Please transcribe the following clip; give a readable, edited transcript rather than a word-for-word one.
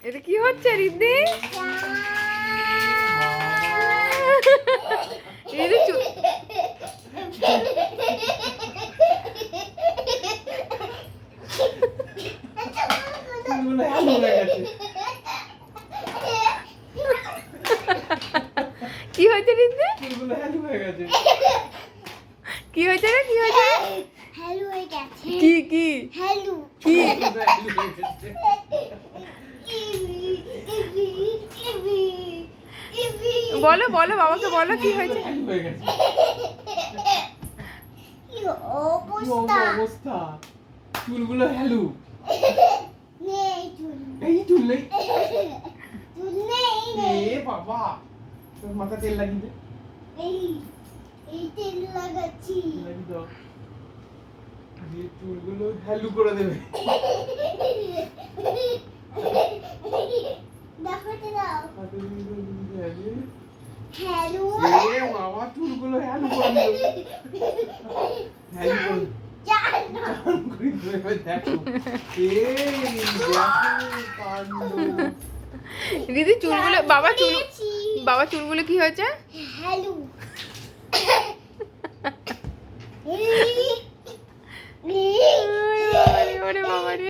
এটা কি হচ্ছে রিদ্ধি? রিদ্ধি কি হয়েছে রিদ্ধি? কি হয়েছে রে? কি হয়েছে? হ্যালো হয়ে গেছে। কি কি হ্যালো কি? বলো বলো বাবাকে বলো কি হয়েছে? কি অবস্থা? চুলগুলো হ্যালু। নেই চুল। এই চুল নেই। চুল নেই এ বাবা, তোর মাথা তেল লাগিয়ে দে। এই এই তেল লাগাচ্ছি। লাগিয়ে দাও। এই চুলগুলো হ্যালু করে দেবে। দেখাতে দাও। হাতে দিয়ে হ্যালু। হ্যালো এ বাবা, চুলগুলো হ্যালু করে দেবে। হ্যালু করে জানো চান করে দেবে, দেখো। এই দেখো কাণ্ড। দিদি চুলগুলো বাবা চুলগুলো কি হয়েছে? হ্যালো